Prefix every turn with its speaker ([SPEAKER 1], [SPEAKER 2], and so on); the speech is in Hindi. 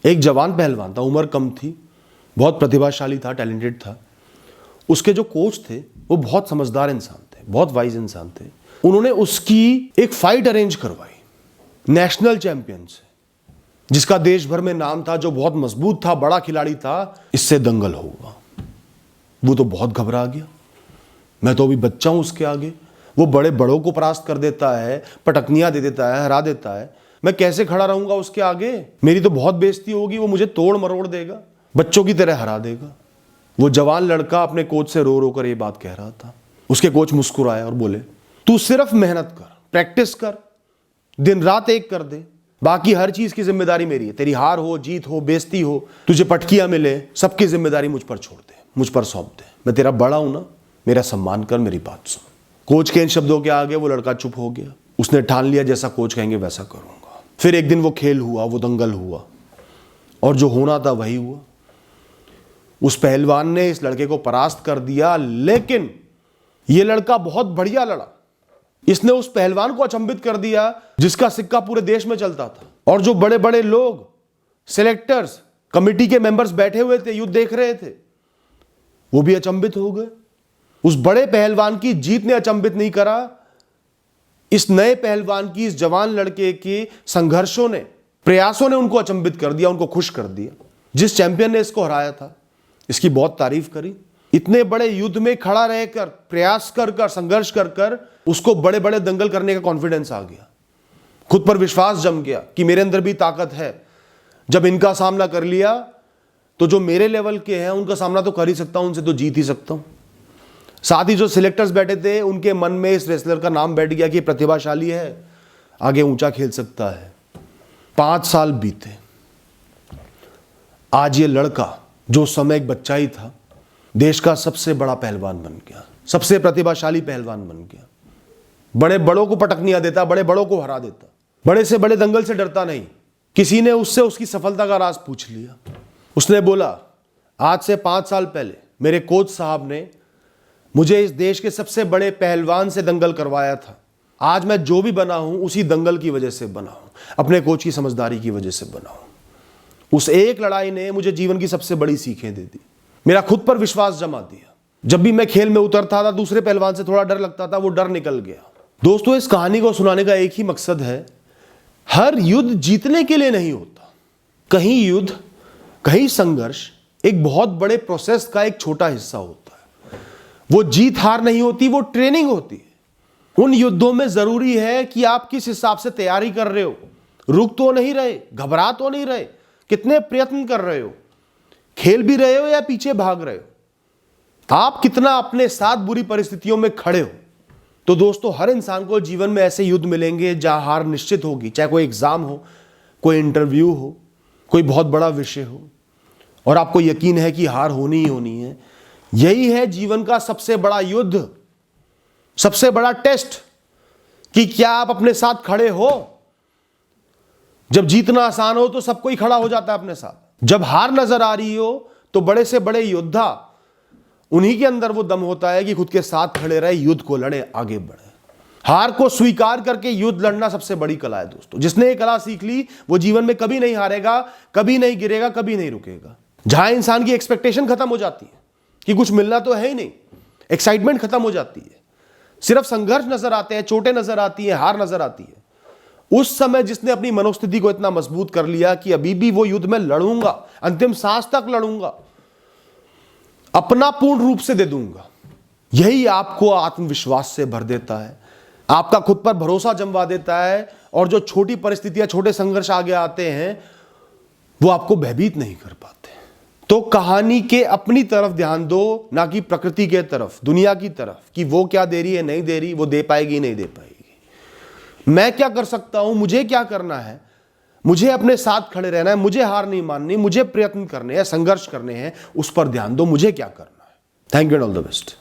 [SPEAKER 1] एक जवान पहलवान था, उम्र कम थी, बहुत प्रतिभाशाली था, टैलेंटेड था। उसके जो कोच थे वो बहुत समझदार इंसान थे, बहुत वाइज इंसान थे। उन्होंने उसकी एक फाइट अरेंज करवाई नेशनल चैंपियन से, जिसका देश भर में नाम था, जो बहुत मजबूत था, बड़ा खिलाड़ी था। इससे दंगल होगा। वो तो बहुत घबरा गया, मैं तो अभी बच्चा हूं उसके आगे। वो बड़े बड़ों को परास्त कर देता है, पटकनियां दे देता है, हरा देता है। मैं कैसे खड़ा रहूंगा उसके आगे? मेरी तो बहुत बेइज्जती होगी, वो मुझे तोड़ मरोड़ देगा, बच्चों की तरह हरा देगा। वो जवान लड़का अपने कोच से रो रो कर ये बात कह रहा था। उसके कोच मुस्कुराए और बोले, तू सिर्फ मेहनत कर, प्रैक्टिस कर, दिन रात एक कर दे, बाकी हर चीज की जिम्मेदारी मेरी है। तेरी हार हो, जीत हो, बेइज्जती हो, तुझे पटकियां मिले, सबकी जिम्मेदारी मुझ पर छोड़ दे, मुझ पर सौंप दे। मैं तेरा बड़ा हूं ना, मेरा सम्मान कर, मेरी बात सुन। कोच के इन शब्दों के आगे वो लड़का चुप हो गया। उसने ठान लिया, जैसा कोच कहेंगे वैसा करूंगा। फिर एक दिन वो खेल हुआ, वो दंगल हुआ, और जो होना था वही हुआ। उस पहलवान ने इस लड़के को परास्त कर दिया, लेकिन यह लड़का बहुत बढ़िया लड़ा। इसने उस पहलवान को अचंभित कर दिया जिसका सिक्का पूरे देश में चलता था। और जो बड़े बड़े लोग, सिलेक्टर्स, कमेटी के मेंबर्स बैठे हुए थे, युद्ध देख रहे थे, वो भी अचंभित हो गए। उस बड़े पहलवान की जीत ने अचंभित नहीं करा, इस नए पहलवान की, इस जवान लड़के के संघर्षों ने, प्रयासों ने उनको अचंभित कर दिया, उनको खुश कर दिया। जिस चैंपियन ने इसको हराया था, इसकी बहुत तारीफ करी। इतने बड़े युद्ध में खड़ा रहकर, प्रयास कर कर, संघर्ष कर कर, उसको बड़े बड़े दंगल करने का कॉन्फिडेंस आ गया, खुद पर विश्वास जम गया कि मेरे अंदर भी ताकत है। जब इनका सामना कर लिया तो जो मेरे लेवल के हैं उनका सामना तो कर ही सकता हूं, उनसे तो जीत ही सकता हूं। साथ ही जो सिलेक्टर्स बैठे थे, उनके मन में इस रेसलर का नाम बैठ गया कि प्रतिभाशाली है, आगे ऊंचा खेल सकता है। 5 साल बीते। आज ये लड़का, जो उस समय एक बच्चा ही था, देश का सबसे बड़ा पहलवान बन गया, सबसे प्रतिभाशाली पहलवान बन गया। बड़े बड़ों को पटकनियां देता, बड़े बड़ों को हरा देता, बड़े से बड़े दंगल से डरता नहीं। किसी ने उससे उसकी सफलता का राज पूछ लिया। उसने बोला, आज से 5 साल पहले मेरे कोच साहब ने मुझे इस देश के सबसे बड़े पहलवान से दंगल करवाया था। आज मैं जो भी बना हूं, उसी दंगल की वजह से बना हूं, अपने कोच की समझदारी की वजह से बना हूं। उस एक लड़ाई ने मुझे जीवन की सबसे बड़ी सीखें दे दी, मेरा खुद पर विश्वास जमा दिया। जब भी मैं खेल में उतरता था, दूसरे पहलवान से थोड़ा डर लगता था, वो डर निकल गया। दोस्तों, इस कहानी को सुनाने का एक ही मकसद है, हर युद्ध जीतने के लिए नहीं होता। कहीं युद्ध, कहीं संघर्ष एक बहुत बड़े प्रोसेस का एक छोटा हिस्सा होता है। वो जीत हार नहीं होती, वो ट्रेनिंग होती है। उन युद्धों में जरूरी है कि आप किस हिसाब से तैयारी कर रहे हो, रुक तो नहीं रहे, घबरा तो नहीं रहे, कितने प्रयत्न कर रहे हो, खेल भी रहे हो या पीछे भाग रहे हो, आप कितना अपने साथ बुरी परिस्थितियों में खड़े हो। तो दोस्तों, हर इंसान को जीवन में ऐसे युद्ध मिलेंगे जहां हार निश्चित होगी, चाहे कोई एग्जाम हो, कोई इंटरव्यू हो, कोई बहुत बड़ा विषय हो, और आपको यकीन है कि हार होनी ही होनी है। यही है जीवन का सबसे बड़ा युद्ध, सबसे बड़ा टेस्ट, कि क्या आप अपने साथ खड़े हो। जब जीतना आसान हो तो सब कोई खड़ा हो जाता है अपने साथ। जब हार नजर आ रही हो तो बड़े से बड़े योद्धा, उन्हीं के अंदर वो दम होता है कि खुद के साथ खड़े रहे, युद्ध को लड़े, आगे बढ़े। हार को स्वीकार करके युद्ध लड़ना सबसे बड़ी कला है दोस्तों। जिसने ये कला सीख ली, वो जीवन में कभी नहीं हारेगा, कभी नहीं गिरेगा, कभी नहीं रुकेगा। जहां इंसान की एक्सपेक्टेशन खत्म हो जाती है कि कुछ मिलना तो है ही नहीं, एक्साइटमेंट खत्म हो जाती है, सिर्फ संघर्ष नजर आते हैं, चोटें नजर आती है, हार नजर आती है, उस समय जिसने अपनी मनोस्थिति को इतना मजबूत कर लिया कि अभी भी वो युद्ध में लड़ूंगा, अंतिम सांस तक लड़ूंगा, अपना पूर्ण रूप से दे दूंगा, यही आपको आत्मविश्वास से भर देता है, आपका खुद पर भरोसा जमवा देता है। और जो छोटी परिस्थितियां, छोटे संघर्ष आगे आते हैं, वो आपको भयभीत नहीं कर पाते। तो कहानी के अपनी तरफ ध्यान दो, ना कि प्रकृति के तरफ, दुनिया की तरफ, कि वो क्या दे रही है, नहीं दे रही, वो दे पाएगी नहीं दे पाएगी, मैं क्या कर सकता हूं, मुझे क्या करना है, मुझे अपने साथ खड़े रहना है, मुझे हार नहीं माननी, मुझे प्रयत्न करने हैं, संघर्ष करने हैं, उस पर ध्यान दो, मुझे क्या करना है। Thank you and all the best.